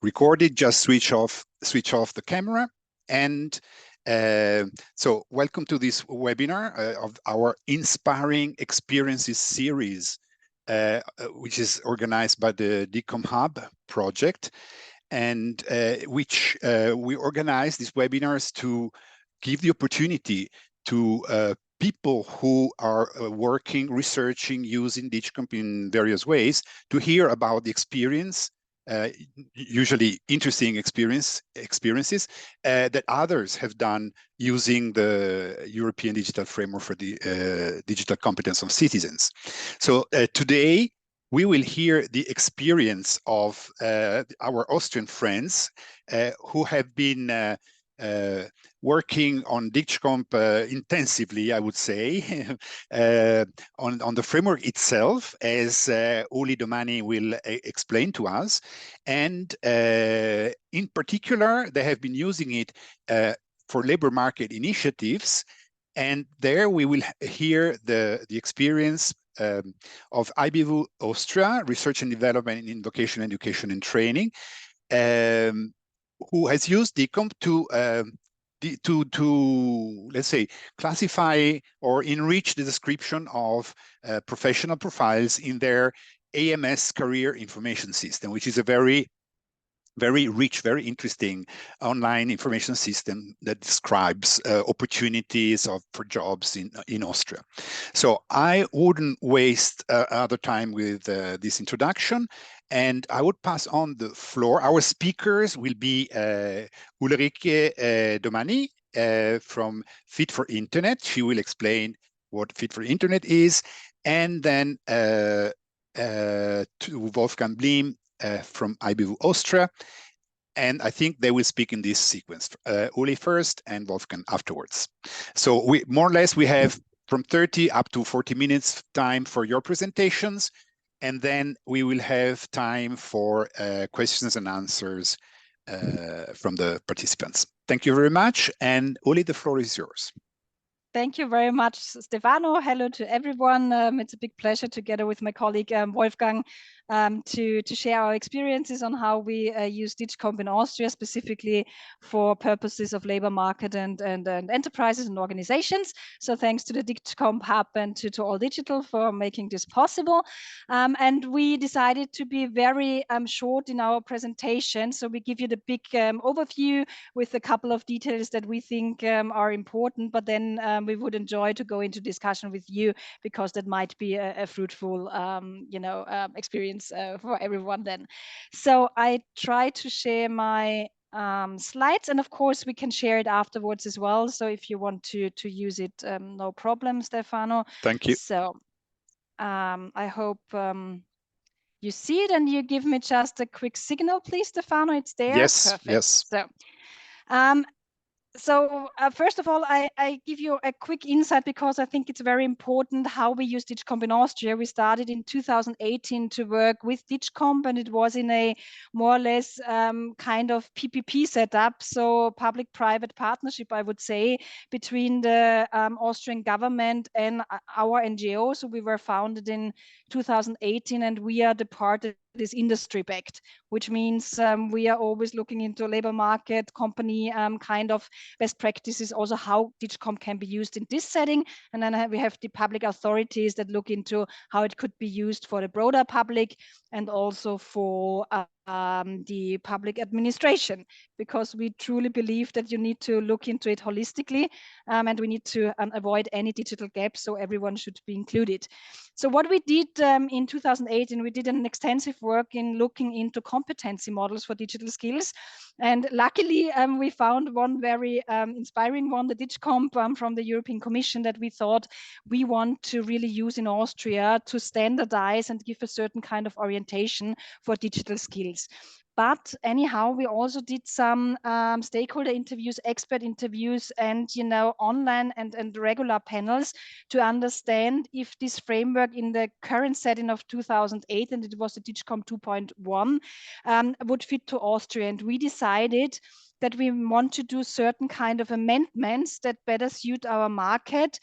recorded, just switch off the camera. And so welcome to this webinar of our Inspiring Experiences series, which is organized by the DigComp Hub project, and which we organize these webinars to give the opportunity to people who are working, researching, using DigComp in various ways to hear about the experience, usually interesting experiences that others have done using the European Digital Framework for the digital competence of citizens. So today we will hear the experience of our Austrian friends who have been working on DigComp intensively, I would say, on the framework itself, as Ulrike Domany will explain to us. And in particular, they have been using it for labor market initiatives. And there we will hear the experience of IBW Austria, Research and Development in Vocational Education and Training, who has used DigComp to let's say classify or enrich the description of professional profiles in their AMS Career Information System, which is a very rich, very interesting online information system that describes opportunities for jobs in Austria. So I wouldn't waste other time with this introduction, and I would pass on the floor. Our speakers will be Ulrike Domany from Fit for Internet. She will explain what Fit for Internet is, and then to Wolfgang Bliem from IBW Austria, and I think they will speak in this sequence. Uli first and Wolfgang afterwards. So we more or less we have from 30 up to 40 minutes time for your presentations, and then we will have time for questions and answers from the participants. Thank you very much, and Uli, the floor is yours. Thank you very much, Stefano. Hello to everyone. It's a big pleasure together with my colleague Wolfgang to share our experiences on how we use DigComp in Austria, specifically for purposes of labor market and enterprises and organizations. So thanks to the DigComp Hub and to All Digital for making this possible. And we decided to be very short in our presentation. So we give you the big overview with a couple of details that we think are important, but then we would enjoy to go into discussion with you, because that might be a fruitful experience for everyone then. So I try to share my slides, and of course we can share it afterwards as well. So if you want to use it, no problem, Stefano. Thank you. So I hope you see it, and you give me just a quick signal, please, Stefano. It's there. Yes. Perfect. Yes. So first of all, I give you a quick insight, because I think it's very important how we use DigComp in Austria. We started in 2018 to work with DigComp, and it was in a more or less kind of PPP setup, so public-private partnership, I would say, between the Austrian government and our NGO. So we were founded in 2018, and we are the part that is industry-backed, which means we are always looking into labor market, company kind of best practices, also how DigComp can be used in this setting. And then we have the public authorities that look into how it could be used for the broader public, and also for the public administration, because we truly believe that you need to look into it holistically, and we need to avoid any digital gaps, so everyone should be included. So what we did in 2018, we did an extensive work in looking into competency models for digital skills, and luckily we found one very inspiring one, the DigComp from the European Commission, that we thought we want to really use in Austria to standardize and give a certain kind of orientation for digital skills. But anyhow, we also did some stakeholder interviews, expert interviews, and online and regular panels to understand if this framework in the current setting of 2008, and it was the DigComp 2.1, would fit to Austria. And we decided that we want to do certain kind of amendments that better suit our market,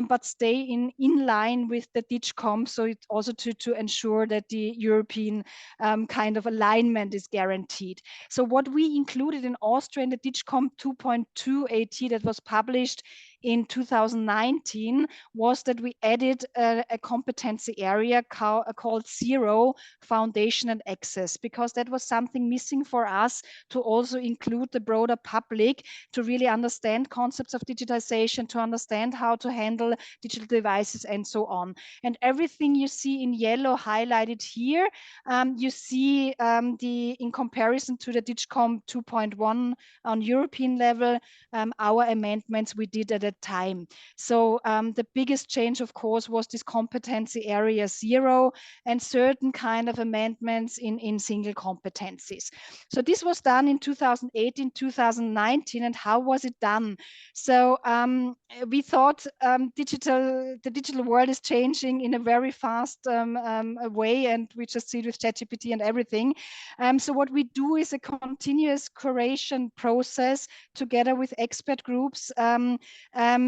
but stay in line with the DigComp. So it's also to ensure that the European kind of alignment is guaranteed. So what we included in Austria in the DigComp 2.2 AT that was published in 2019 was that we added a competency area called Zero, Foundation and Access, because that was something missing for us to also include the broader public to really understand concepts of digitization, to understand how to handle digital devices and so on. And everything you see in yellow highlighted here, you see in comparison to the DigComp 2.1 on European level, our amendments we did at a time. So the biggest change, of course, was this competency area Zero and certain kind of amendments in single competencies. So this was done in 2018, 2019. And how was it done? So we thought the digital world is changing in a very fast way, and we just see it with ChatGPT and everything. So what we do is a continuous curation process together with expert groups.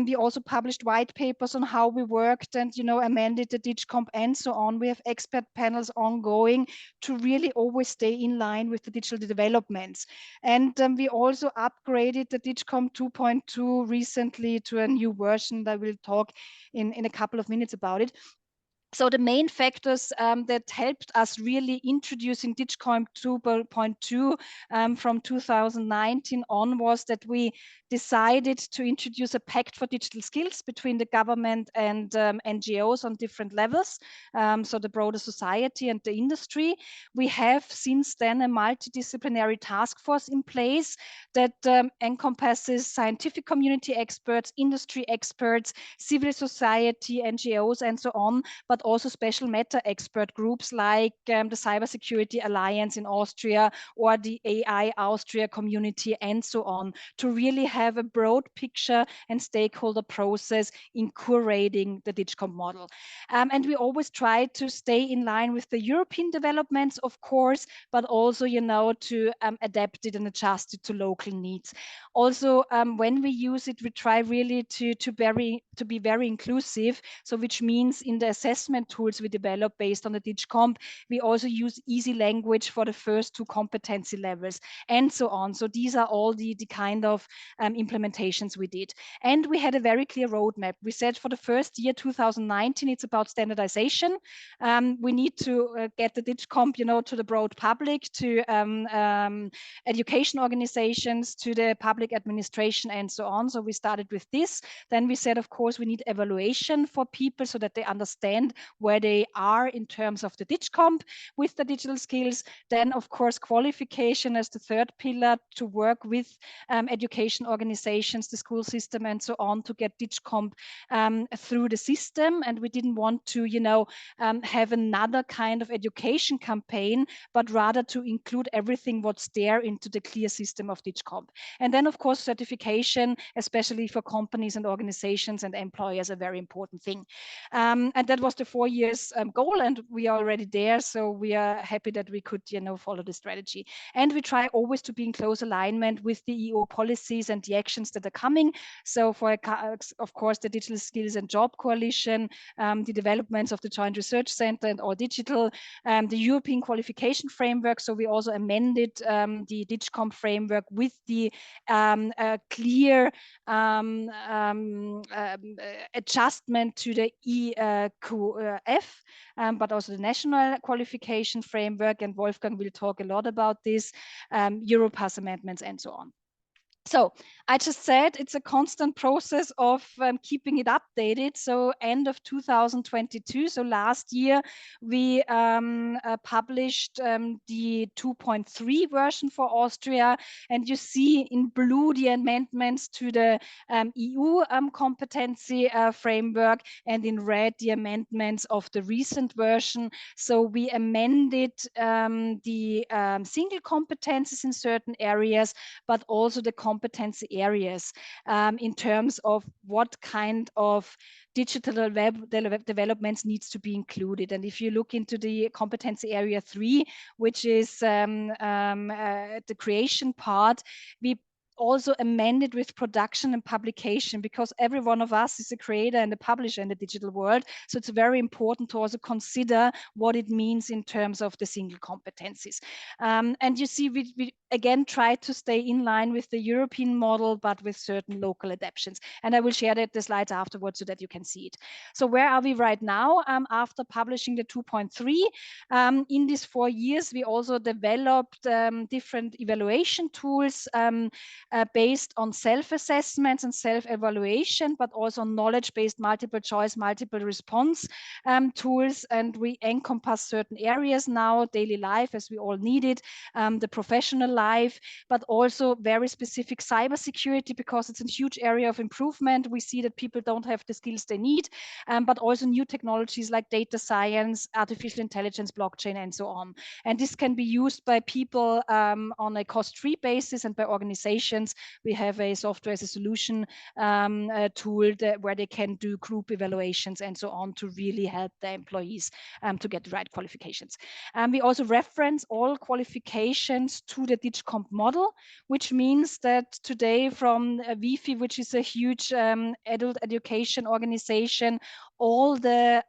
We also published white papers on how we worked and, amended the DigComp and so on. We have expert panels ongoing to really always stay in line with the digital developments. And we also upgraded the DigComp 2.2 recently to a new version that we'll talk in a couple of minutes about it. So the main factors that helped us really introducing DigComp 2.2 from 2019 on was that we decided to introduce a pact for digital skills between the government and NGOs on different levels, so the broader society and the industry. We have since then a multidisciplinary task force in place that encompasses scientific community experts, industry experts, civil society, NGOs, and so on, but also special matter expert groups like the Cybersecurity Alliance in Austria or the AI Austria community and so on, to really have a broad picture and stakeholder process in curating the DigComp model. And we always try to stay in line with the European developments, of course, but also, to adapt it and adjust it to local needs. Also, when we use it, we try really to be very inclusive. So which means in the assessment tools we develop based on the DigComp, we also use easy language for the first two competency levels and so on. So these are all the kind of implementations we did. And we had a very clear roadmap. We said for the first year, 2019, it's about standardization. We need to get the DigComp, to the broad public, to education organizations, to the public administration and so on. So we started with this. Then we said, of course, we need evaluation for people so that they understand where they are in terms of the DigComp with the digital skills. Then, of course, qualification as the third pillar, to work with education organizations, the school system and so on, to get DigComp through the system. And we didn't want to, have another kind of education campaign, but rather to include everything what's there into the clear system of DigComp. And then, of course, certification, especially for companies and organizations and employers, a very important thing. And that was the 4 years goal, and we are already there. So we are happy that we could, follow the strategy. And we try always to be in close alignment with the EU policies and the actions that are coming. So of course, the Digital Skills and Job Coalition, the developments of the Joint Research Center and All Digital, the European Qualification Framework. So we also amended the DigComp framework with the clear adjustment to the EQF, but also the National Qualification Framework. And Wolfgang will talk a lot about this, Europass amendments and so on. So I just said it's a constant process of keeping it updated. So end of 2022, so last year, we published the 2.3 version for Austria. And you see in blue the amendments to the EU competency framework, and in red the amendments of the recent version. So we amended the single competences in certain areas, but also the competency areas in terms of what kind of digital developments needs to be included. And if you look into the competency area 3, which is the creation part, we also amended with production and publication, because every one of us is a creator and a publisher in the digital world. So it's very important to also consider what it means in terms of the single competencies. And you see, we again try to stay in line with the European model, but with certain local adaptations. And I will share the slides afterwards so that you can see it. So where are we right now? After publishing the 2.3, in these 4 years, we also developed different evaluation tools based on self-assessments and self-evaluation, but also knowledge-based multiple choice, multiple response tools. And we encompass certain areas now, daily life as we all need it, the professional life, but also very specific cybersecurity, because it's a huge area of improvement. We see that people don't have the skills they need, but also new technologies like data science, artificial intelligence, blockchain, and so on. And this can be used by people on a cost-free basis, and by organizations. We have a software as a solution tool where they can do group evaluations and so on to really help their employees to get the right qualifications. We also reference all qualifications to the DigComp model, which means that today from WIFI, which is a huge adult education organization, all the,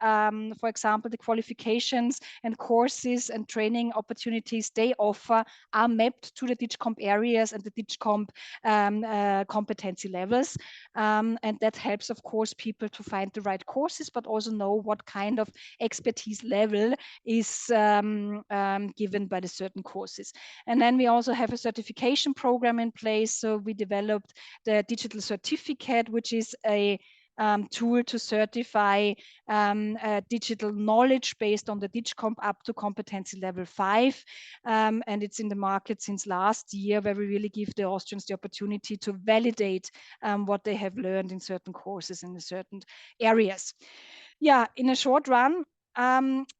for example, the qualifications and courses and training opportunities they offer are mapped to the DigComp areas and the DigComp competency levels. And that helps, of course, people to find the right courses, but also know what kind of expertise level is given by the certain courses. And then we also have a certification program in place. So we developed the digital certificate, which is a tool to certify digital knowledge based on the DigComp up to competency level 5. And it's in the market since last year, where we really give the Austrians the opportunity to validate what they have learned in certain courses in certain areas. Yeah, in a short run,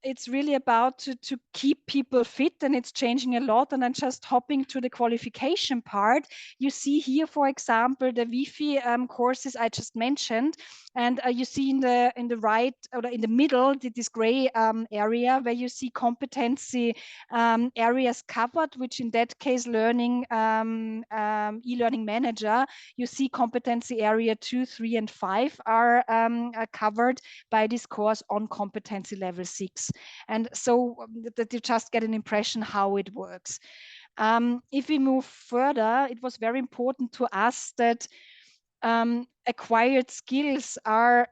it's really about to keep people fit, and it's changing a lot. And then just hopping to the qualification part, you see here, for example, the WIFI courses I just mentioned, and you see in the right or in the middle this gray area where you see competency areas covered, which in that case learning e-learning manager. You see competency area 2, 3, and 5 are covered by this course on competency level 6. And so that you just get an impression how it works. If we move further, it was very important to us that acquired skills are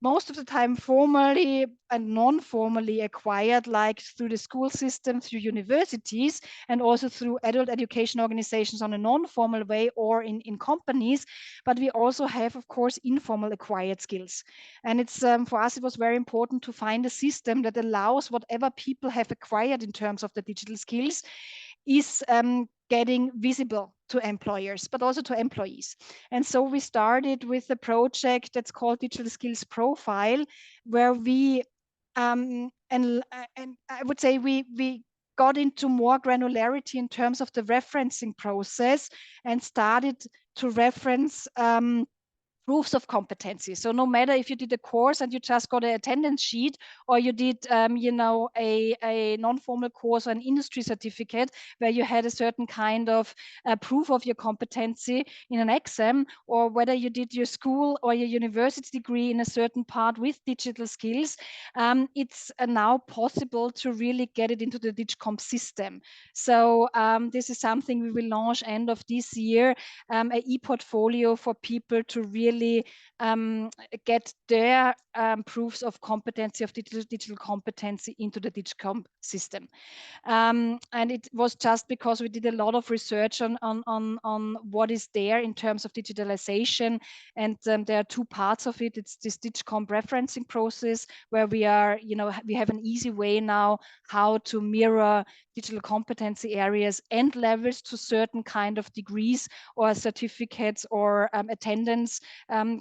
most of the time formally and non-formally acquired, like through the school system, through universities, and also through adult education organizations on a non-formal way or in companies. But we also have, of course, informal acquired skills. And it's for us, it was very important to find a system that allows whatever people have acquired in terms of the digital skills is getting visible to employers, but also to employees. And so we started with a project that's called Digital Skills Profile, where we, and I would say we got into more granularity in terms of the referencing process and started to reference proofs of competency. So no matter if you did a course and you just got an attendance sheet, or you did, you know, a non-formal course or an industry certificate where you had a certain kind of proof of your competency in an exam, or whether you did your school or your university degree in a certain part with digital skills, it's now possible to really get it into the DigComp system. So this is something we will launch end of this year, an eportfolio for people to really get their proofs of competency, of digital competency into the DigComp system. And it was just because we did a lot of research on what is there in terms of digitalization. And there are two parts of it. It's this DigComp referencing process, where we are, you know, we have an easy way now how to mirror digital competency areas and levels to certain kind of degrees or certificates or attendance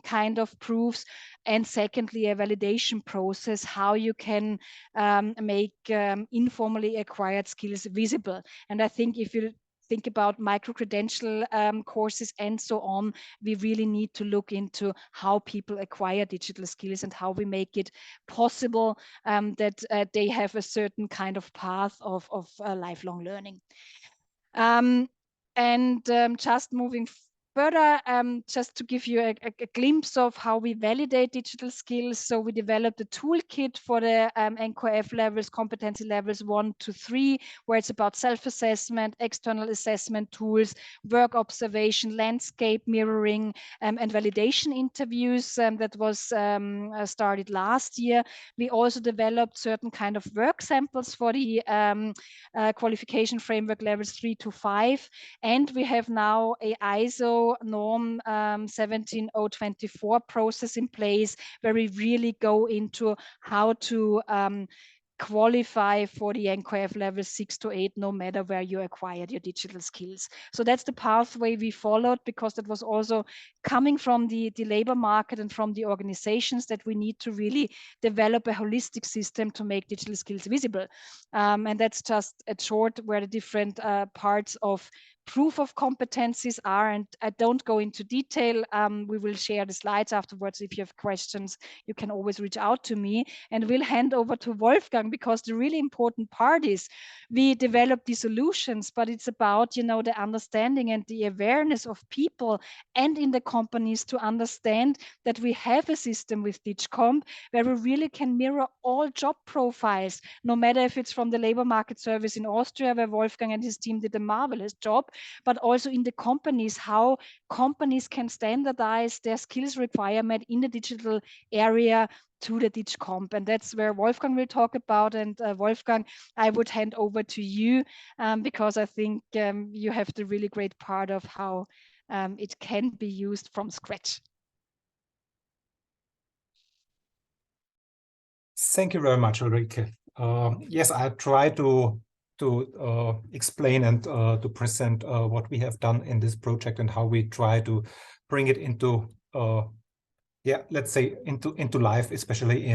kind of proofs. And secondly, a validation process, how you can make informally acquired skills visible. And I think if you think about micro-credential courses and so on, we really need to look into how people acquire digital skills and how we make it possible that they have a certain kind of path of lifelong learning. Just moving further, just to give you a glimpse of how we validate digital skills. So we developed a toolkit for the NQF levels, competency levels 1 to 3, where it's about self-assessment, external assessment tools, work observation, landscape mirroring, and validation interviews. That was started last year. We also developed certain kind of work samples for the qualification framework levels 3 to 5. And we have now a ISO norm 17024 process in place, where we really go into how to qualify for the NQF level 6 to 8, no matter where you acquired your digital skills. So that's the pathway we followed, because that was also coming from the labor market and from the organizations, that we need to really develop a holistic system to make digital skills visible. And that's just a short where the different parts of proof of competencies are, and I don't go into detail. We will share the slides afterwards. If you have questions, you can always reach out to me, and we'll hand over to Wolfgang, because the really important part is we develop these solutions, but it's about, you know, the understanding and the awareness of people and in the companies to understand that we have a system with DigComp where we really can mirror all job profiles, no matter if it's from the labor market service in Austria, where Wolfgang and his team did a marvelous job, but also in the companies, how companies can standardize their skills requirement in the digital area to the DigComp. And that's where Wolfgang will talk about. And Wolfgang, I would hand over to you, because I think you have the really great part of how it can be used from scratch. Thank you very much, Ulrike. Yes, I try to explain and to present what we have done in this project and how we try to bring it into let's say into life, especially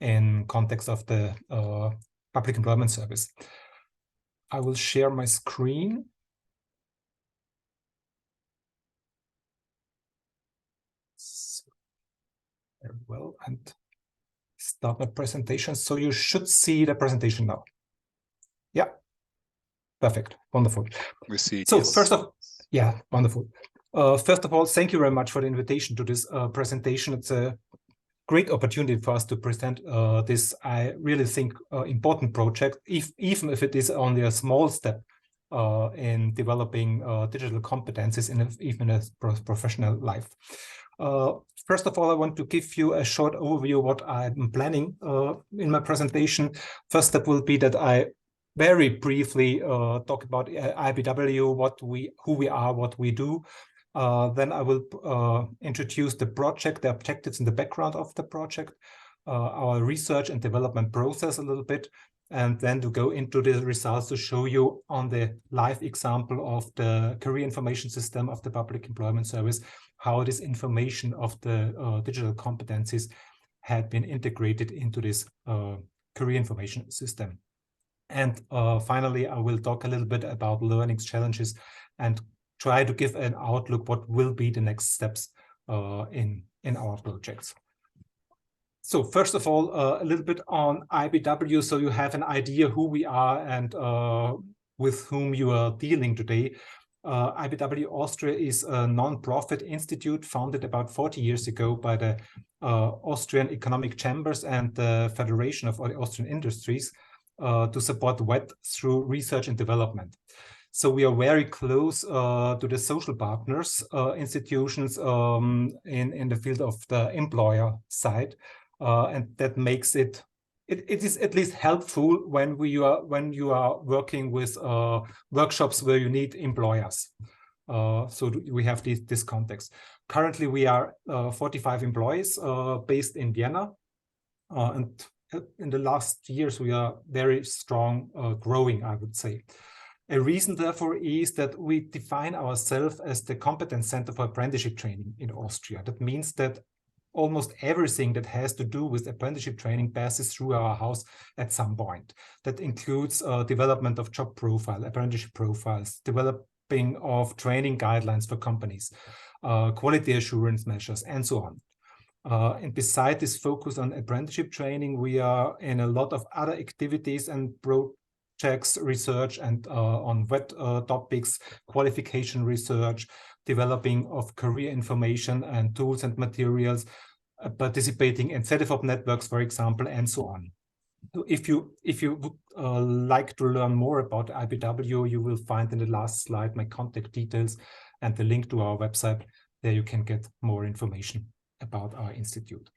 in context of the Public Employment Service. I will share my screen. Very well, and start my presentation. So you should see the presentation now. Yeah, perfect, wonderful. We see it. So yes. first of, yeah, wonderful. First of all, thank you very much for the invitation to this presentation. It's a great opportunity for us to present this, I really think, important project, even if it is only a small step in developing digital competences even in a professional life. First of all, I want to give you a short overview of what I'm planning in my presentation. First step will be that I very briefly talk about IBW, who we are, what we do. Then I will introduce the project, the objectives and the background of the project, our research and development process a little bit, and then to go into the results to show you on the live example of the Career Information System of the Public Employment Service, how this information of the digital competencies had been integrated into this Career Information System. And finally, I will talk a little bit about learnings, challenges, and try to give an outlook what will be the next steps in our projects. So first of all, a little bit on IBW, so you have an idea who we are and with whom you are dealing today. IBW Austria is a non-profit institute founded about 40 years ago by the Austrian Economic Chambers and the Federation of Austrian Industries to support the WET through research and development. So we are very close to the social partners, institutions in the field of the employer side, and that makes it is at least helpful when you are working with workshops where you need employers. So we have this context. Currently, we are 45 employees based in Vienna, and in the last years we are very strong, growing, I would say. A reason, therefore, is that we define ourselves as the competence center for apprenticeship training in Austria. That means that almost everything that has to do with apprenticeship training passes through our house at some point. That includes development of job profile, apprenticeship profiles, developing of training guidelines for companies, quality assurance measures, and so on. And beside this focus on apprenticeship training, we are in a lot of other activities and projects, research, and on web topics, qualification research, developing of career information and tools and materials, participating in CEDEFOP networks, for example, and so on. So if you would like to learn more about IPW, you will find in the last slide my contact details and the link to our website. There you can get more information about our institute.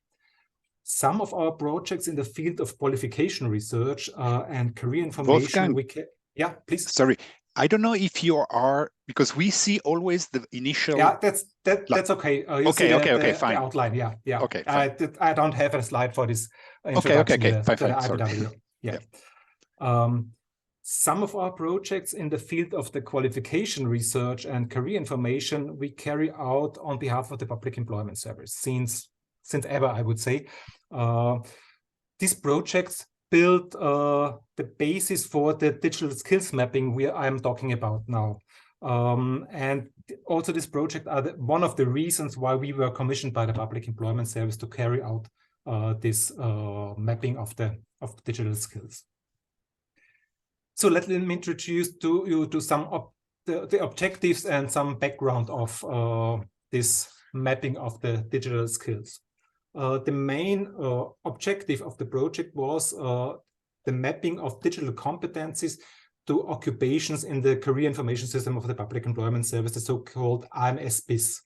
Some of our projects in the field of qualification research and career information, Wolfgang, yeah, please. Sorry, I don't know if you are, because we see always the initial. Yeah, that's okay. Okay, fine. The outline, yeah. Okay, fine. I don't have a slide for this introduction Okay, to the fine. IPW. Yeah. Some of our projects in the field of the qualification research and career information we carry out on behalf of the Public Employment Service since ever, I would say. These projects build the basis for the digital skills mapping I'm talking about now. And also this project are one of the reasons why we were commissioned by the Public Employment Service to carry out this mapping of the digital skills. So let me introduce you to some of the objectives and some background of this mapping of the digital skills. The main objective of the project was the mapping of digital competencies to occupations in the Career Information System of the Public Employment Service, the so-called AMS-BIS.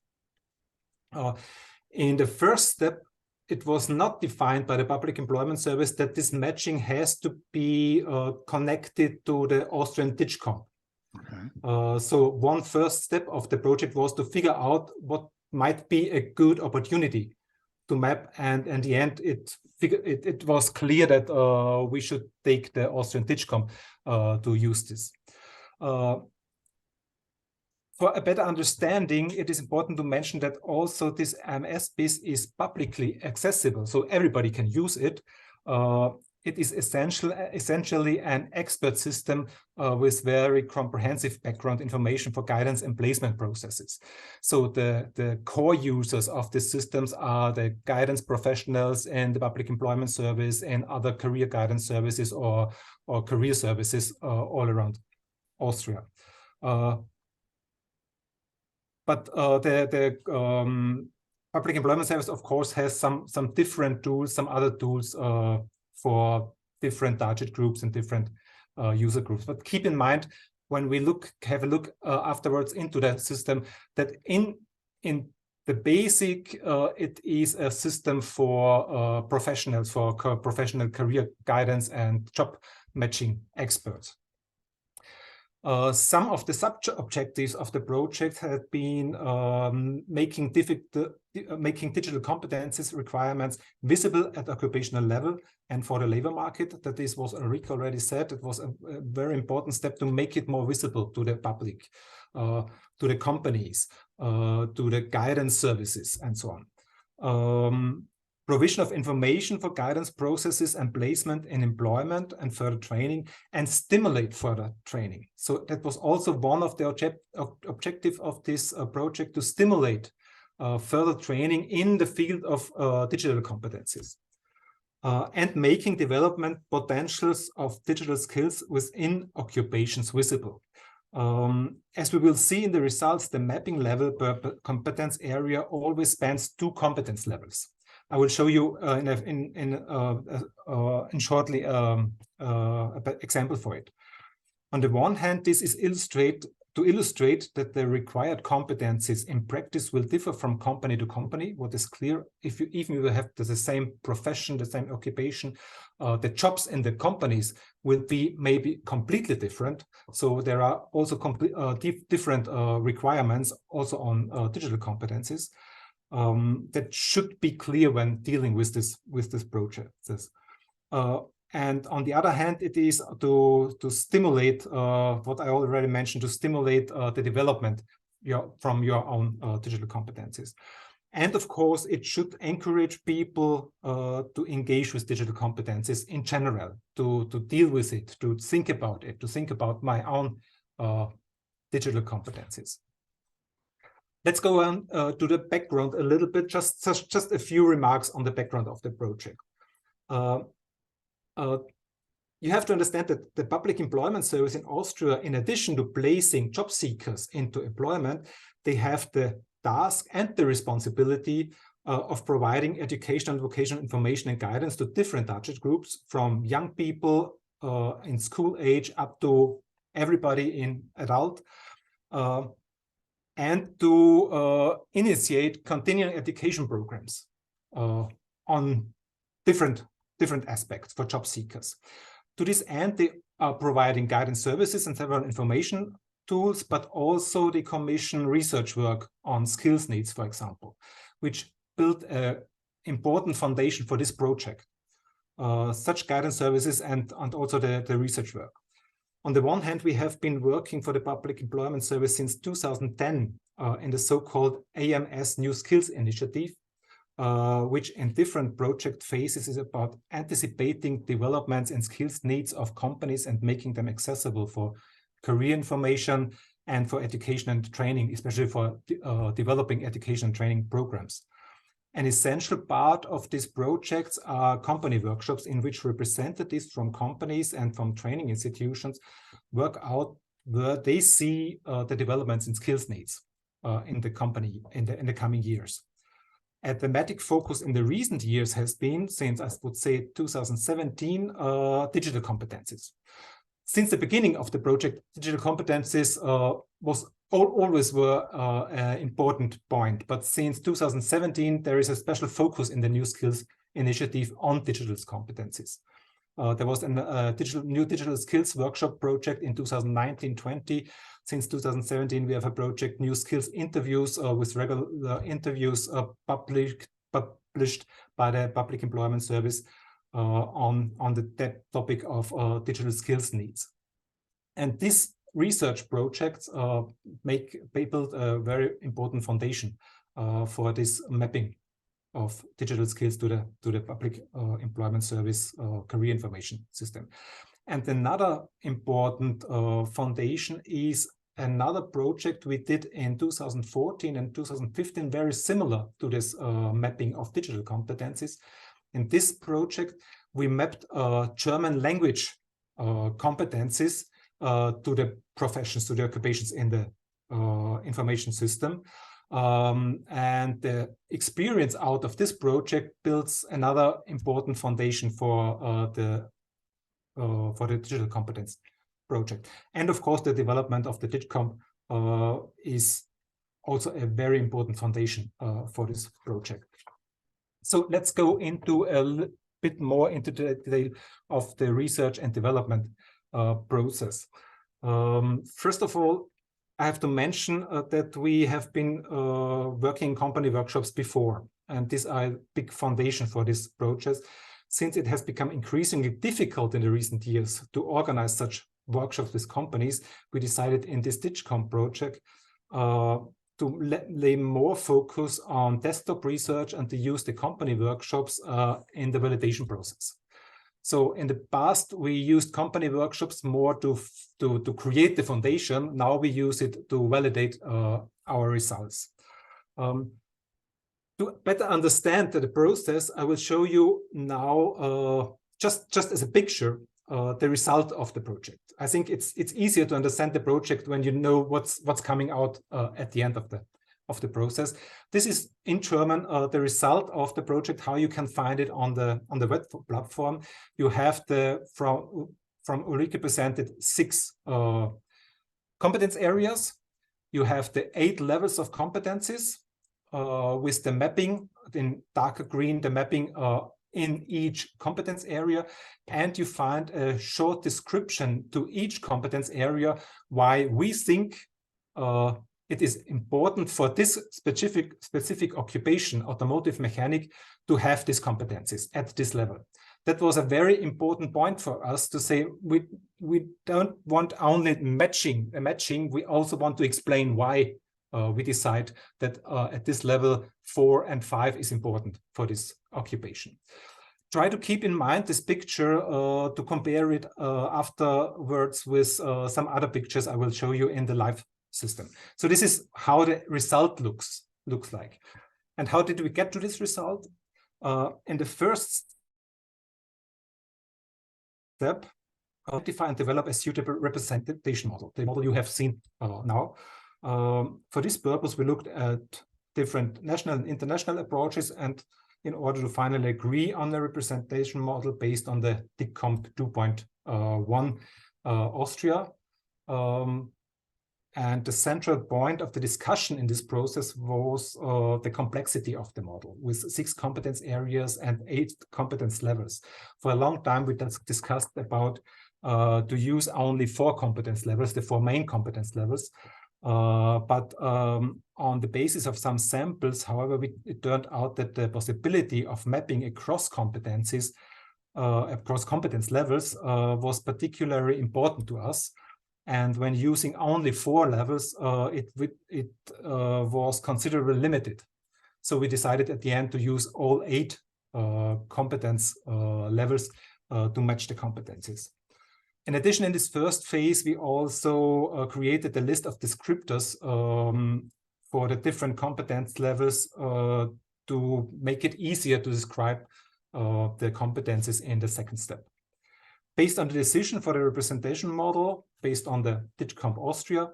In the first step, it was not defined by the Public Employment Service that this matching has to be connected to the Austrian DigComp. Okay. So one first step of the project was to figure out what might be a good opportunity to map, and in the end, it was clear that we should take the Austrian DigComp to use this. For a better understanding, it is important to mention that also this AMS-BIS is publicly accessible, so everybody can use it. It is essentially an expert system with very comprehensive background information for guidance and placement processes. So the core users of these systems are the guidance professionals in the Public Employment Service and other career guidance services or career services all around Austria. But the Public Employment Service, of course, has some different tools, some other tools for different target groups and different user groups. But keep in mind, when we have a look afterwards into that system, that in the basic, it is a system for professionals, for professional career guidance and job matching experts. Some of the sub-objectives of the project have been making digital competences requirements visible at occupational level and for the labor market. That this was Ulrike already said. It was a very important step to make it more visible to the public, to the companies, to the guidance services, and so on. Provision of information for guidance processes and placement in employment and further training, and stimulate further training. So that was also one of the objective of this project, to stimulate further training in the field of digital competencies. And making development potentials of digital skills within occupations visible. As we will see in the results, the mapping level per competence area always spans 2 competence levels. I will show you in shortly an example for it. On the one hand, this is to illustrate that the required competencies in practice will differ from company to company. What is clear, if you even will have the same profession, the same occupation, the jobs in the companies will be maybe completely different. So there are also different requirements also on digital competencies. That should be clear when dealing with this project. And on the other hand, it is to stimulate what I already mentioned, to stimulate the development from your own digital competencies. And of course, it should encourage people to engage with digital competencies in general, to deal with it, to think about it, to think about my own digital competencies. Let's go on to the background a little bit, just a few remarks on the background of the project. you have to understand that the Public Employment Service in Austria, in addition to placing job seekers into employment, they have the task and the responsibility of providing educational and vocational information and guidance to different target groups, from young people in school age up to everybody in adult, and to initiate continuing education programs on different aspects for job seekers. To this end, they are providing guidance services and several information tools, but also they commission research work on skills needs, for example, which built an important foundation for this project. Such guidance services and also the research work. On the one hand, we have been working for the Public Employment Service since 2010 in the so-called AMS New Skills Initiative, which in different project phases is about anticipating developments and skills needs of companies and making them accessible for career information and for education and training, especially for developing education and training programs. An essential part of these projects are company workshops in which representatives from companies and from training institutions work out where they see the developments in skills needs in the company in the coming years. A thematic focus in the recent years has been, since I would say 2017, digital competences. Since the beginning of the project, digital competences always were an important point, but since 2017, there is a special focus in the New Skills Initiative on digital competences. There was a new digital skills workshop project in 2019-20. Since 2017, we have a project, New Skills Interviews, with regular interviews published by the Public Employment Service on the topic of digital skills needs. And these research projects build a very important foundation for this mapping of digital skills to the Public Employment Service Career Information System. And another important foundation is another project we did in 2014 and 2015, very similar to this mapping of digital competencies. In this project, we mapped German language competencies to the professions, to the occupations in the information system. And the experience out of this project builds another important foundation for the digital competence project. And of course, the development of the DigComp is also a very important foundation for this project. So let's go into a bit more into the detail of the research and development process. First of all, I have to mention that we have been working in company workshops before, and these are a big foundation for this project, since it has become increasingly difficult in the recent years to organize such workshops with companies. We decided in this DigComp project to lay more focus on desktop research and to use the company workshops in the validation process. So in the past, we used company workshops more to create the foundation. Now we use it to validate our results. To better understand the process, I will show you now, just as a picture, the result of the project. I think it's easier to understand the project when you know what's coming out at the end of the process. This is in German the result of the project. How you can find it on the web platform. You have from Ulrike presented 6 competence areas. You have the 8 levels of competencies with the mapping in darker green, the mapping in each competence area, and you find a short description to each competence area why we think it is important for this specific occupation, automotive mechanic, to have these competencies at this level. That was a very important point for us to say we don't want only matching, we also want to explain why we decide that at this level 4 and 5 is important for this occupation. Try to keep in mind this picture to compare it afterwards with some other pictures I will show you in the live system. So this is how the result looks like. And how did we get to this result? In the first step, identify and develop a suitable representation model, the model you have seen now. For this purpose, we looked at different national and international approaches, and in order to finally agree on the representation model based on the DigComp 2.1 Austria. And the central point of the discussion in this process was the complexity of the model, with 6 competence areas and 8 competence levels. For a long time, we discussed about to use only 4 competence levels, the 4 main competence levels. But on the basis of some samples, however, it turned out that the possibility of mapping across competencies, across competence levels, was particularly important to us. And when using only 4 levels, it was considerably limited. So we decided at the end to use all 8 competence levels to match the competencies. In addition, in this first phase, we also created a list of descriptors for the different competence levels to make it easier to describe the competencies in the second step. Based on the decision for the representation model, based on the DigComp Austria,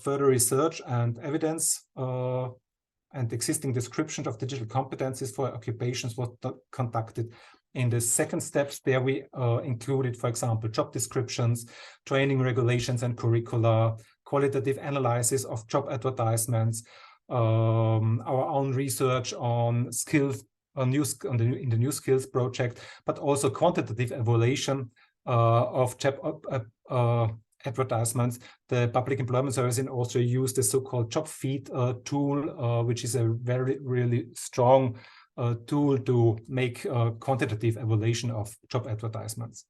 further research and evidence and existing description of digital competencies for occupations was conducted. In the second steps, there we included, for example, job descriptions, training regulations and curricula, qualitative analysis of job advertisements, our own research on skills, in the new skills project, but also quantitative evaluation of job advertisements. The Public Employment Service in Austria used the so-called job feed tool, which is a really strong tool to make quantitative evaluation of job advertisements.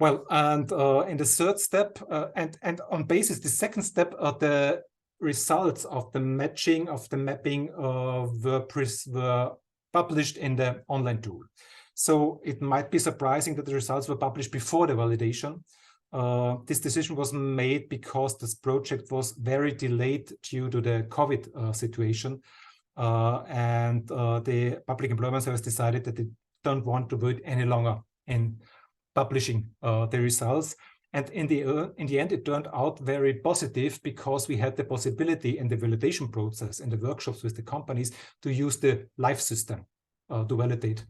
Well, and in the third step, and on basis the second step, the results of the matching of the mapping were published in the online tool. So it might be surprising that the results were published before the validation. This decision was made because this project was very delayed due to the COVID situation. And the Public Employment Service decided that they don't want to wait any longer in publishing the results. And in the end, it turned out very positive because we had the possibility in the validation process, in the workshops with the companies, to use the live system to validate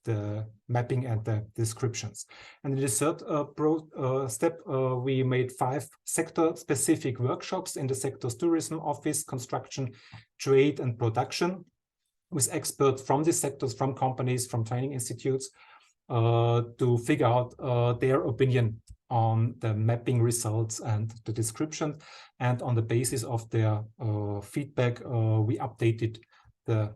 the mapping and the descriptions. And in the third step, we made 5 sector-specific workshops in the sectors tourism, office, construction, trade, and production, with experts from the sectors, from companies, from training institutes, to figure out their opinion on the mapping results and the description. And on the basis of their feedback, we updated the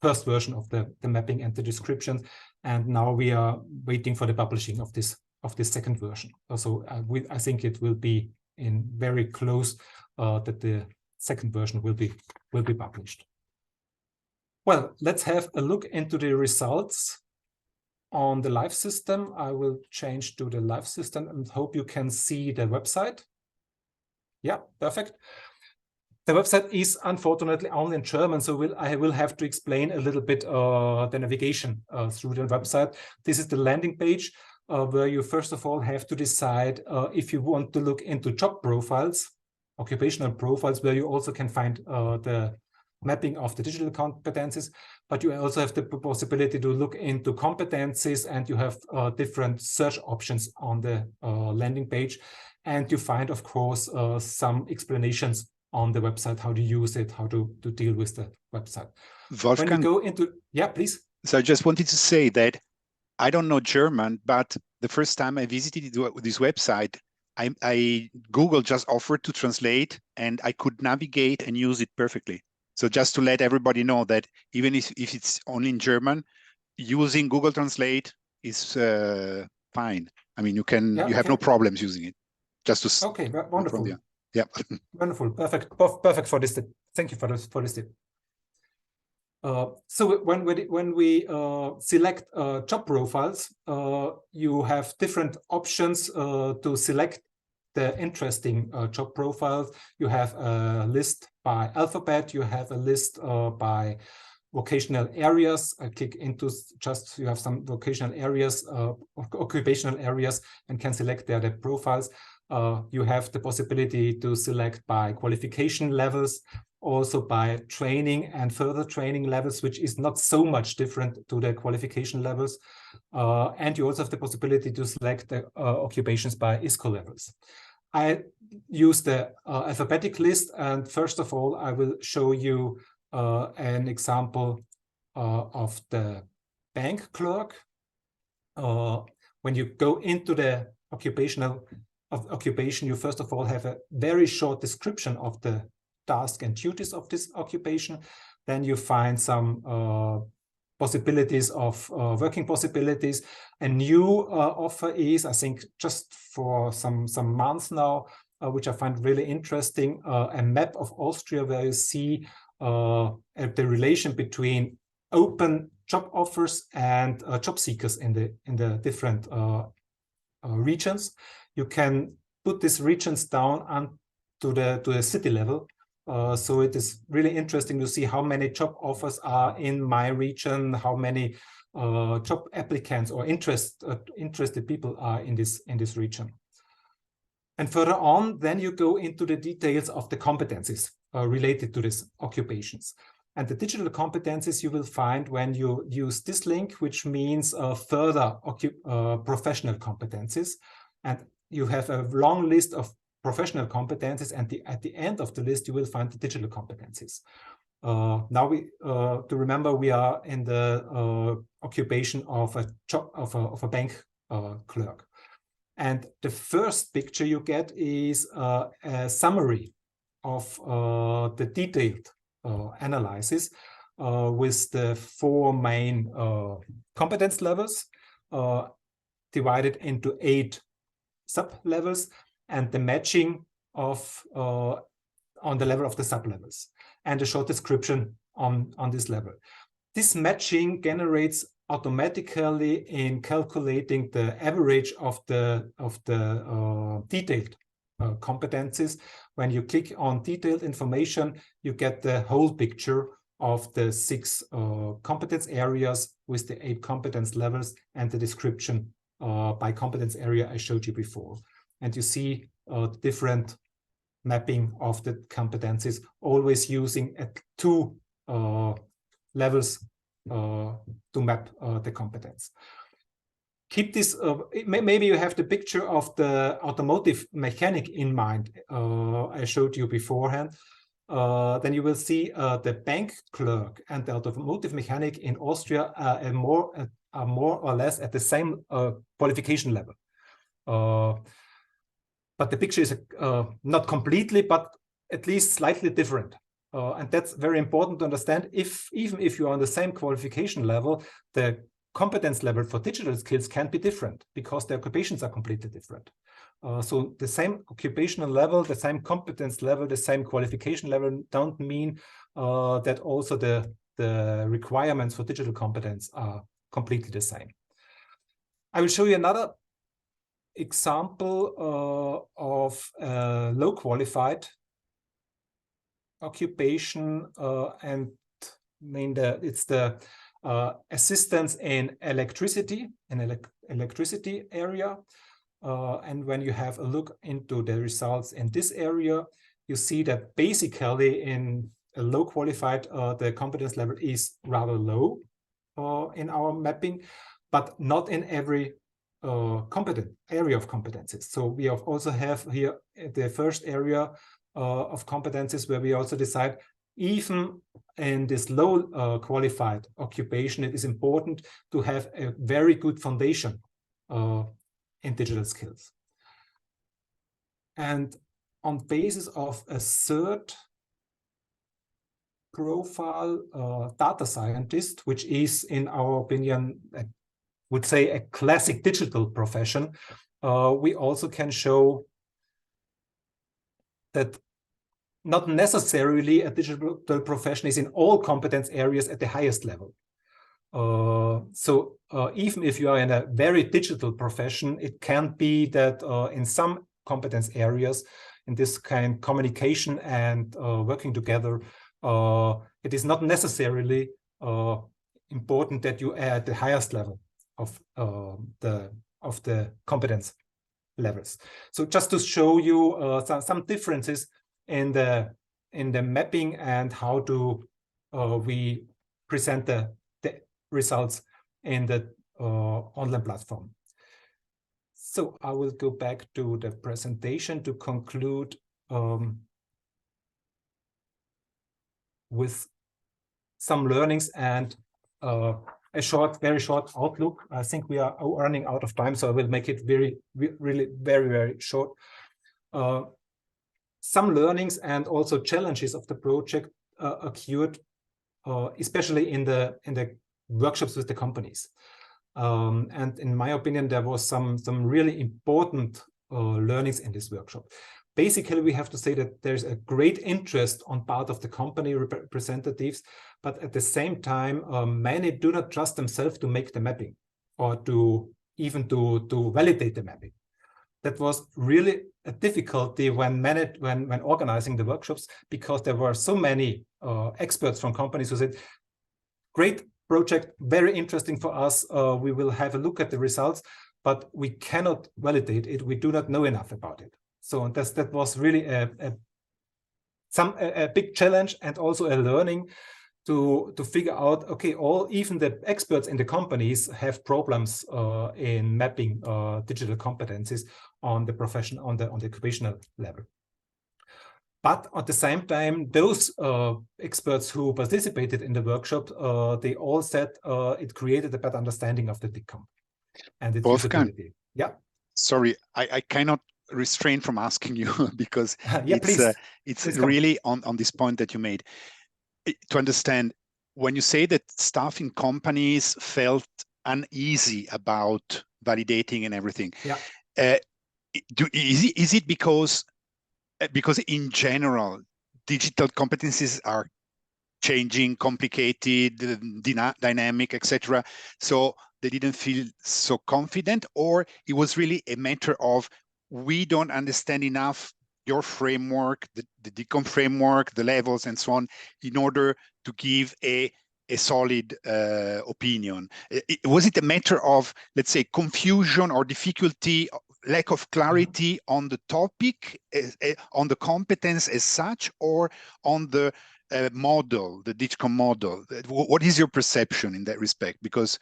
first version of the mapping and the description. And now we are waiting for the publishing of this second version. So I think it will be in very close that the second version will be published. Well, let's have a look into the results on the live system. I will change to the live system and hope you can see the website. Yeah, perfect. The website is unfortunately only in German, so I will have to explain a little bit the navigation through the website. This is the landing page where you first of all have to decide if you want to look into job profiles, occupational profiles, where you also can find the mapping of the digital competencies, but you also have the possibility to look into competencies, and you have different search options on the landing page. And you find, of course, some explanations on the website, how to use it, how to deal with the website. Wolfgang, when we go into, yeah, please. So I just wanted to say that I don't know German, but the first time I visited this website, Google just offered to translate, and I could navigate and use it perfectly. So just to let everybody know that even if it's only in German, using Google Translate is fine. I mean, you have no problems using it. Just to okay, wonderful. Yeah, wonderful, perfect for this tip. Thank you for this tip. So when we select job profiles, you have different options to select the interesting job profiles. You have a list by alphabet, you have a list by vocational areas. I click into just, you have some vocational areas, occupational areas, and can select there the profiles. You have the possibility to select by qualification levels, also by training and further training levels, which is not so much different to the qualification levels. And you also have the possibility to select the occupations by ISCO levels. I use the alphabetic list, and first of all, I will show you an example of the bank clerk. When you go into the occupation, you first of all have a very short description of the task and duties of this occupation. Then you find some possibilities of working possibilities. A new offer is, I think, just for some months now, which I find really interesting, a map of Austria where you see the relation between open job offers and job seekers in the different regions. You can put these regions down to the city level. So it is really interesting to see how many job offers are in my region, how many job applicants or interested people are in this region. And further on, then you go into the details of the competencies related to these occupations. And the digital competencies you will find when you use this link, which means further professional competencies. And you have a long list of professional competencies, and at the end of the list, you will find the digital competencies. Now to remember, we are in the occupation of a bank clerk. And the first picture you get is a summary of the detailed analysis with the 4 main competence levels divided into 8 sub-levels, and the matching of on the level of the sub-levels, and a short description on this level. This matching generates automatically in calculating the average of the detailed competencies. When you click on detailed information, you get the whole picture of the 6 competence areas with the 8 competence levels and the description by competence area I showed you before. And you see different mapping of the competencies, always using 2 levels to map the competence. Keep this, maybe you have the picture of the automotive mechanic in mind I showed you beforehand. Then you will see the bank clerk and the automotive mechanic in Austria are more or less at the same qualification level. But the picture is not completely, but at least slightly different. And that's very important to understand. Even if you are on the same qualification level, the competence level for digital skills can be different because the occupations are completely different. So the same occupational level, the same competence level, the same qualification level don't mean that also the requirements for digital competence are completely the same. I will show you another example of a low qualified occupation, and it's the assistance in electricity, electricity area. And when you have a look into the results in this area, you see that basically in a low qualified, the competence level is rather low in our mapping, but not in every competent area of competencies. So we also have here the first area of competencies where we also decide even in this low qualified occupation, it is important to have a very good foundation in digital skills. And on basis of a third profile, data scientist, which is in our opinion, I would say a classic digital profession, we also can show that not necessarily a digital profession is in all competence areas at the highest level. So even if you are in a very digital profession, it can be that in some competence areas, in this kind of communication and working together, it is not necessarily important that you are at the highest level of the competence levels. So just to show you some differences in the mapping and how do we present the results in the online platform. So I will go back to the presentation to conclude with some learnings and a very short outlook. I think we are running out of time, so I will make it really very short. Some learnings and also challenges of the project occurred, especially in the workshops with the companies. And in my opinion, there was some really important learnings in this workshop. Basically, we have to say that there's a great interest on part of the company representatives, but at the same time, many do not trust themselves to make the mapping or to validate the mapping. That was really a difficulty when organizing the workshops, because there were so many experts from companies who said, great project, very interesting for us. We will have a look at the results, but we cannot validate it. We do not know enough about it. So that was really a big challenge and also a learning to figure out, okay, even the experts in the companies have problems in mapping digital competencies on the profession, on the occupational level. But at the same time, those experts who participated in the workshop, they all said it created a better understanding of the DigComp and its usability. Yeah. Sorry, I cannot restrain from asking you because yeah, it's really on this point that you made. To understand, when you say that staff in companies felt uneasy about validating and everything, yeah. Is it because in general digital competencies are changing, complicated, dynamic, etc., so they didn't feel so confident, or it was really a matter of we don't understand enough your framework, the DigComp framework, the levels and so on, in order to give a solid opinion? Was it a matter of, let's say, confusion or difficulty, lack of clarity on the topic, on the competence as such, or on the model, the DigComp model? What is your perception in that respect? Because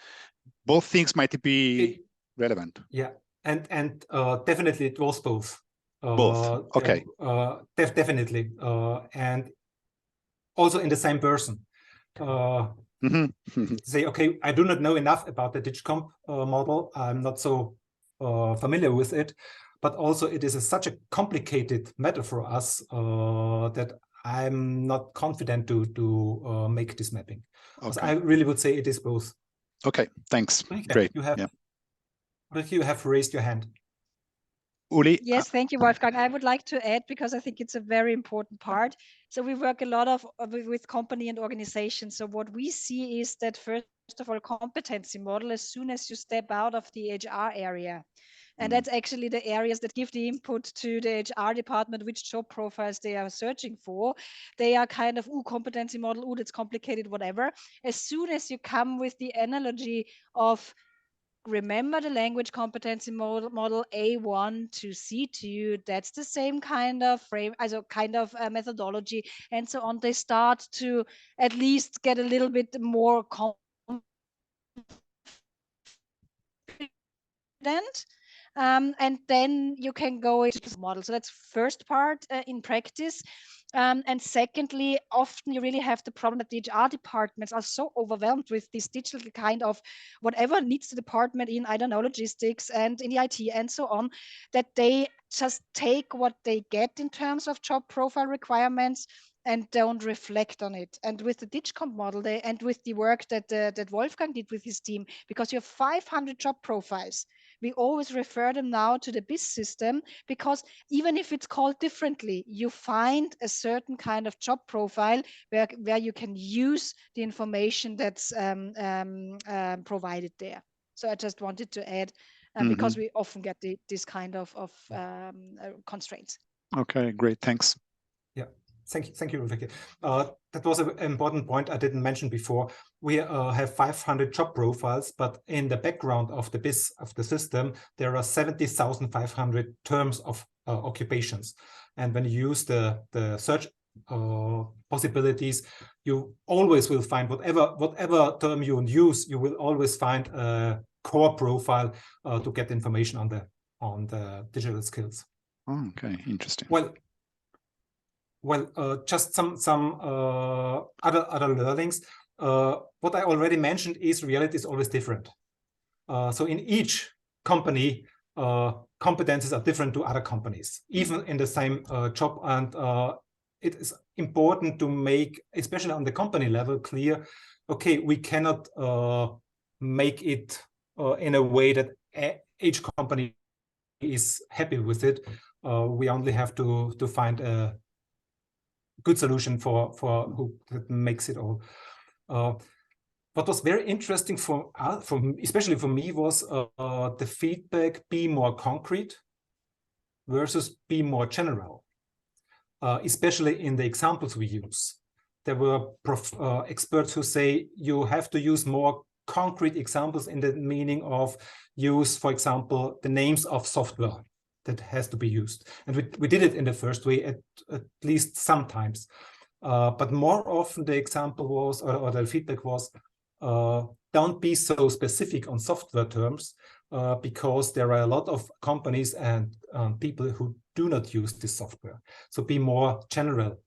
both things might be relevant. Yeah, and definitely it was both. Both, okay. Definitely, and also in the same person. Say, okay, I do not know enough about the DigComp model. I'm not so familiar with it, but also it is such a complicated matter for us that I'm not confident to make this mapping. Okay. So I really would say it is both. Okay, thanks. Ulrike, great. You have raised your hand. Uli? Yes, thank you, Wolfgang. I would like to add, because I think it's a very important part. So we work a lot with company and organizations. So what we see is that, first of all, competency model, as soon as you step out of the HR area, and that's actually the areas that give the input to the HR department, which job profiles they are searching for. They are kind of, competency model, that's complicated, whatever. As soon as you come with the analogy of, remember the language competency model A1 to C2, that's the same kind of methodology, and so on. They start to at least get a little bit more confident. And then you can go into the model. So that's first part in practice. And secondly, often you really have the problem that the HR departments are so overwhelmed with this digital kind of whatever needs the department in, I don't know, logistics and in the IT and so on, that they just take what they get in terms of job profile requirements and don't reflect on it. And with the DigComp model, and with the work that Wolfgang did with his team, because you have 500 job profiles, we always refer them now to the BIS system, because even if it's called differently, you find a certain kind of job profile where you can use the information that's provided there. So I just wanted to add, because we often get this kind of constraints. Okay, great, thanks. Yeah, Thank you, Ulrike. That was an important point I didn't mention before. We have 500 job profiles, but in the background of the BIS, of the system, there are 70,500 terms of occupations. And when you use the search possibilities, you always will find whatever term you use, you will always find a core profile to get information on the digital skills. Oh, okay, interesting. Well, just some other learnings. What I already mentioned is reality is always different. So in each company, competences are different to other companies, even in the same job. And it is important to make, especially on the company level, clear, okay, we cannot make it in a way that each company is happy with it. We only have to find a good solution for who that makes it all. What was very interesting especially for me was the feedback: be more concrete versus be more general. Especially in the examples we use, there were experts who say you have to use more concrete examples in the meaning of use, for example, the names of software that has to be used. And we did it in the first way at least sometimes. But more often the example was, or the feedback was, don't be so specific on software terms, because there are a lot of companies and people who do not use this software. So be more general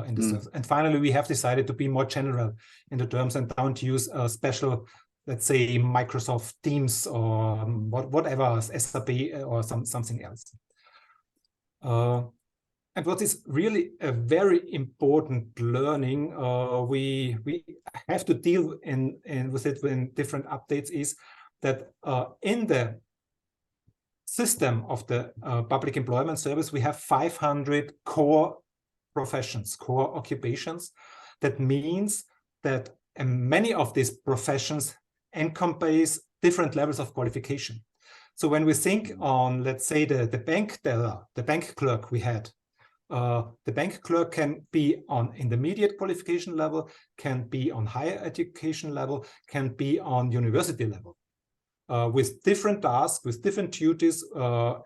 in the terms. And finally, we have decided to be more general in the terms and don't use special, let's say, Microsoft Teams or whatever, SAP or something else. And what is really a very important learning, we have to deal with it in different updates, is that in the system of the Public Employment Service, we have 500 core professions, core occupations. That means that many of these professions encompass different levels of qualification. So when we think on, let's say, the bank teller, the bank clerk we had, the bank clerk can be on intermediate qualification level, can be on higher education level, can be on university level, with different tasks, with different duties,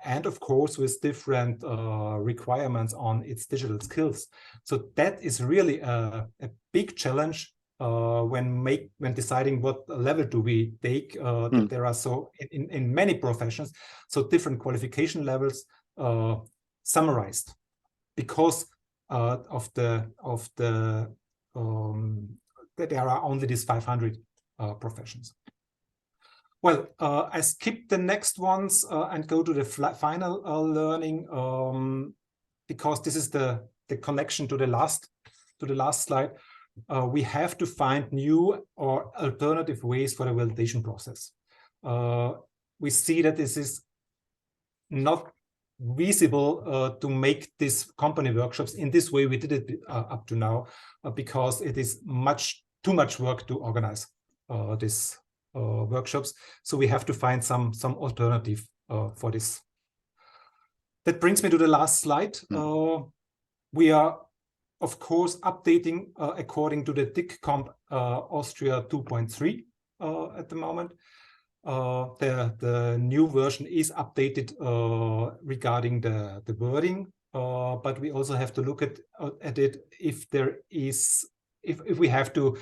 and of course with different requirements on its digital skills. So that is really a big challenge when deciding what level do we take. That there are so in many professions, so different qualification levels summarized, because of the that there are only these 500 professions. Well, I skip the next ones and go to the final learning, because this is the connection to the last slide. We have to find new or alternative ways for the validation process. We see that this is not visible to make these company workshops in this way we did it up to now, because it is too much work to organize these workshops. So we have to find some alternative for this. That brings me to the last slide. We are, of course, updating according to the DigComp Austria 2.3 at the moment. The new version is updated regarding the wording, but we also have to look at it if we have to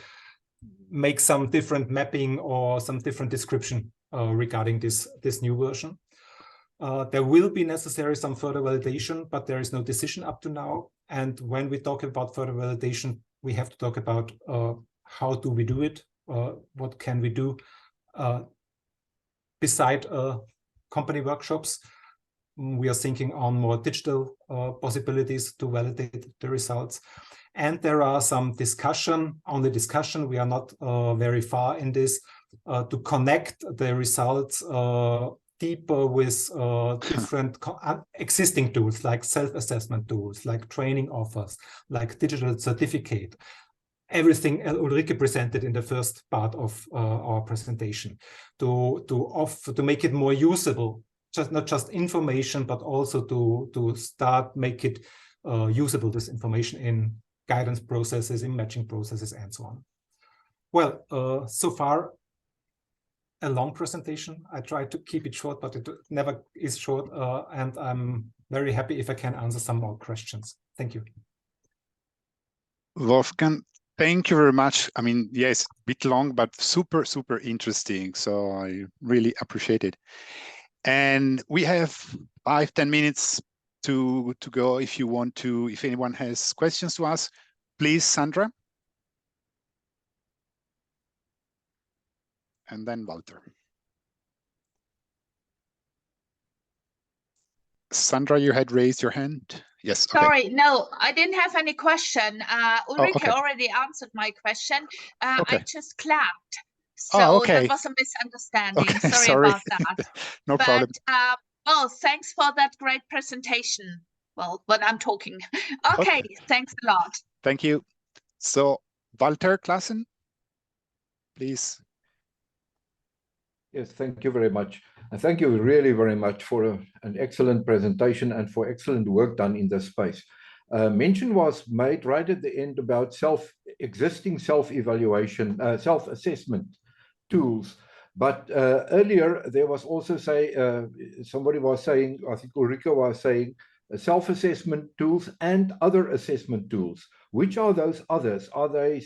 make some different mapping or some different description regarding this new version. There will be necessary some further validation, but there is no decision up to now. And when we talk about further validation, we have to talk about how do we do it, what can we do beside company workshops. We are thinking on more digital possibilities to validate the results. And there are some discussion, only discussion, we are not very far in this, to connect the results deeper with different existing tools, like self-assessment tools, like training offers, like digital certificate. Everything Ulrike presented in the first part of our presentation, to make it more usable, not just information, but also to start make it usable this information in guidance processes, in matching processes, and so on. Well, so far, a long presentation. I try to keep it short, but it never is short. And I'm very happy if I can answer some more questions. Thank you. Wolfgang, thank you very much. I mean, yes, a bit long, but super, super interesting. So I really appreciate it. And we have 5-10 minutes to go. If you want to, if anyone has questions to ask, please, Sandra. And then Walter. Sandra, you had raised your hand. Yes. Okay. Sorry, no, I didn't have any question. Ulrike okay. already answered my question. Okay. I just clapped. So okay. that was a misunderstanding. Okay, sorry about that. No problem. Well, thanks for that great presentation. Well, when I'm talking. Okay, thanks a lot. Thank you. So, Walter Klassen, please. Yes, thank you very much. And thank you really very much for an excellent presentation and for excellent work done in this space. Mention was made right at the end about existing self-evaluation, self-assessment tools. But earlier there was also somebody was saying, I think Ulrike was saying, self-assessment tools and other assessment tools. Which are those others? Are they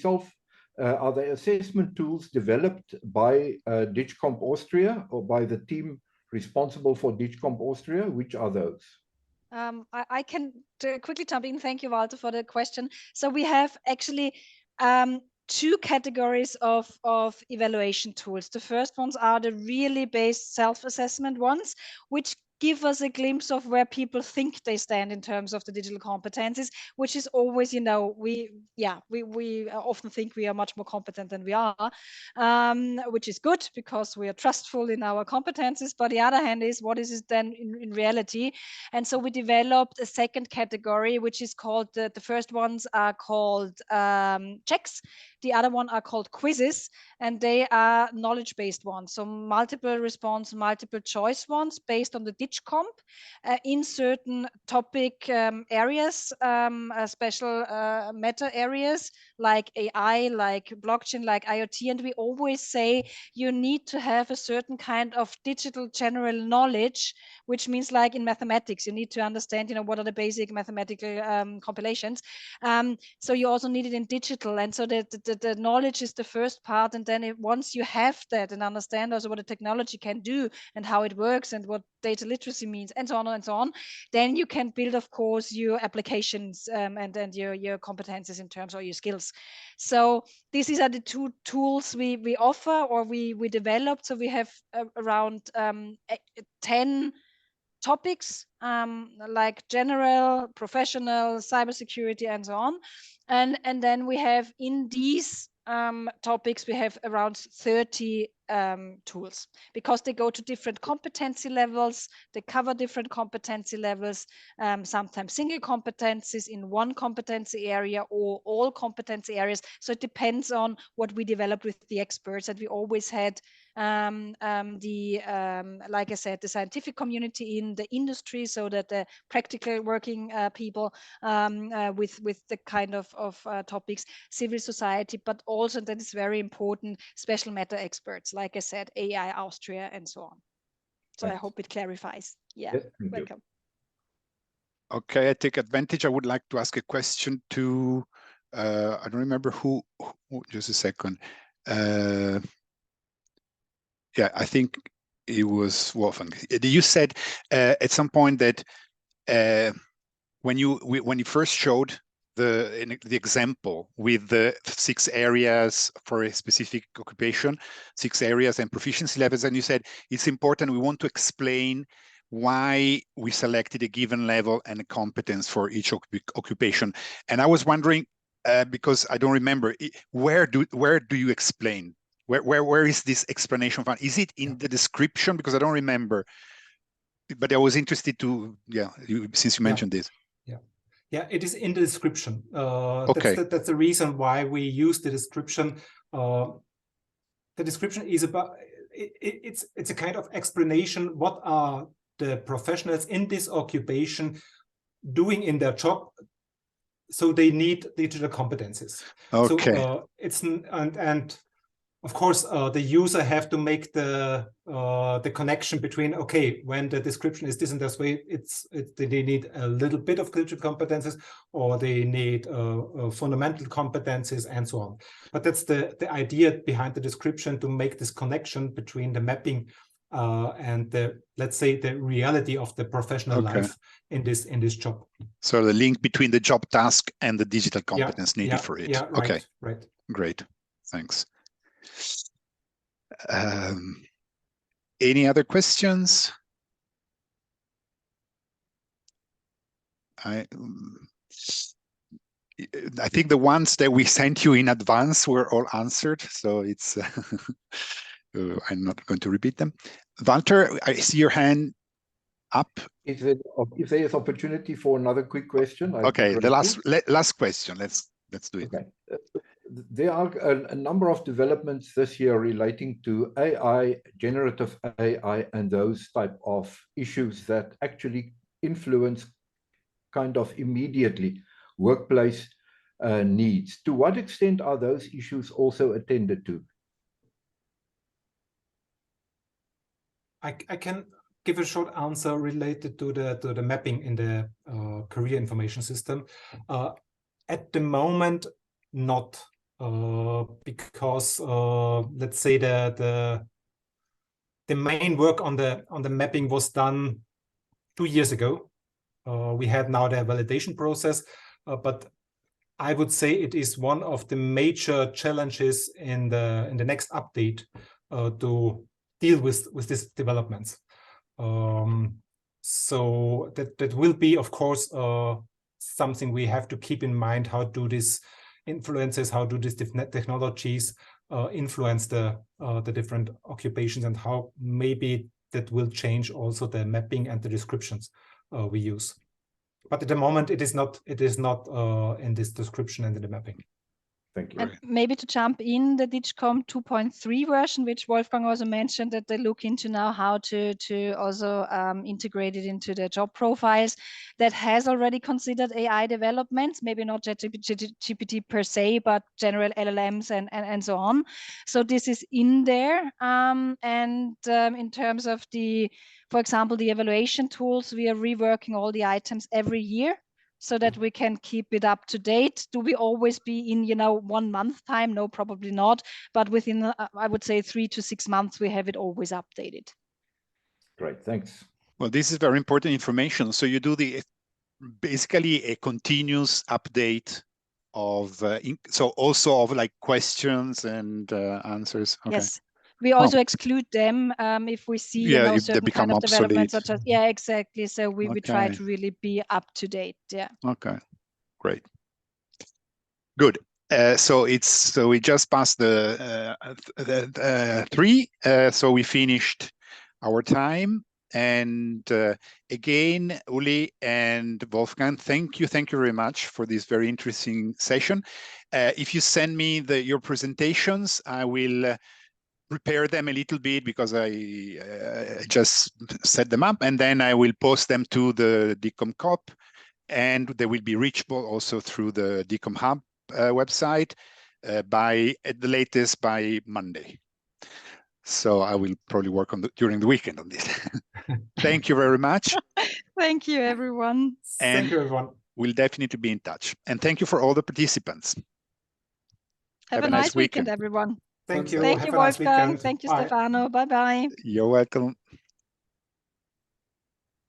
assessment tools developed by DigComp Austria or by the team responsible for DigComp Austria? Which are those? I can quickly jump in. Thank you, Walter, for the question. So we have actually two categories of evaluation tools. The first ones are the really based self-assessment ones, which give us a glimpse of where people think they stand in terms of the digital competencies, which is always, you know, we often think we are much more competent than we are, which is good because we are trustful in our competencies. But the other hand is, what is it then in reality? And so we developed a second category, which is called, the first ones are called checks. The other one are called quizzes, and they are knowledge-based ones. So multiple response, multiple choice ones based on the DigComp in certain topic areas, special meta areas like AI, like blockchain, like IoT. And we always say you need to have a certain kind of digital general knowledge, which means like in mathematics, you need to understand, you know, what are the basic mathematical compilations. So you also need it in digital. And so the knowledge is the first part. And then once you have that and understand also what the technology can do and how it works and what data literacy means and so on, then you can build, of course, your applications and your competences in terms of your skills. So these are the two tools we offer or we developed. So we have around 10 topics like general, professional, cybersecurity, and so on. And then we have in these topics, we have around 30 tools because they go to different competency levels. They cover different competency levels, sometimes single competencies in one competency area or all competency areas. So it depends on what we developed with the experts. And we always had like I said, the scientific community in the industry, so that the practical working people with the kind of topics, civil society, but also, that is very important, special meta experts, like I said, AI Austria and so on. So Thanks. I hope it clarifies. Yeah, yes, welcome. Okay, I take advantage. I would like to ask a question to, I don't remember who just a second. Yeah, I think it was Wolfgang. You said at some point that when you first showed the example with the 6 areas for a specific occupation, 6 areas and proficiency levels, and you said it's important, we want to explain why we selected a given level and a competence for each occupation. And I was wondering, because I don't remember, where do you explain? Where is this explanation found? Is it in the description? Because I don't remember. But I was interested to, since you mentioned this. Yeah, it is in the description. Okay. That's the reason why we use the description. The description is about, it's a kind of explanation. What are the professionals in this occupation doing in their job. So they need digital competences. Okay. So it's and of course the user have to make the connection between, okay, when the description is this and this way, they need a little bit of digital competences, or they need fundamental competences and so on. But that's the idea behind the description, to make this connection between the mapping and the, let's say, the reality of the professional life in this job. So the link between the job task and the digital competence needed for it. Yeah, right, okay, right. Great, thanks. Any other questions? I think the ones that we sent you in advance were all answered, so it's I'm not going to repeat them. Walter, I see your hand up. If there is opportunity for another quick question. Okay, the last question. Let's do it. Okay. There are a number of developments this year relating to AI, generative AI, and those type of issues that actually influence kind of immediately workplace needs. To what extent are those issues also attended to? I can give a short answer related to the mapping in the career information system. At the moment, not, because let's say the main work on the mapping was done 2 years ago. We had now the validation process, but I would say it is one of the major challenges in the next update to deal with these developments. So that will be, of course, something we have to keep in mind. How do these influences, how do these technologies influence the different occupations, and how maybe that will change also the mapping and the descriptions we use. But at the moment, it is not in this description and in the mapping. Thank you. And maybe to jump in, the DigComp 2.3 version, which Wolfgang also mentioned, that they look into now how to also integrate it into the job profiles, that has already considered AI developments, maybe not ChatGPT per se, but general LLMs and so on. So this is in there. In terms of for example, the evaluation tools, we are reworking all the items every year, so that we can keep it up to date. Do we always be in 1 month time? No, probably not. But within, I would say, 3 to 6 months, we have it always updated. Great, thanks. Well, this is very important information. So you do basically a continuous update of, so also of like questions and answers. Okay. Yes. We also exclude them if we see if certain they become kind of developments, obsolete. such as, exactly. So we try to really be up to date. Yeah. Okay, great. Good. So we just passed the 3. So we finished our time. And again, Uli and Wolfgang, thank you very much for this very interesting session. If you send me your presentations, I will prepare them a little bit, because I just set them up, and then I will post them to the DigComp, and they will be reachable also through the DigComp Hub website at the latest by Monday. So I will probably work on during the weekend on this. Thank you very much. Thank you, everyone. And thank you, everyone. We'll definitely be in touch. And thank you for all the participants. Have a nice weekend, everyone. Thank you. Thank you, Wolfgang. Thank you, Stefano. Bye-bye. You're welcome.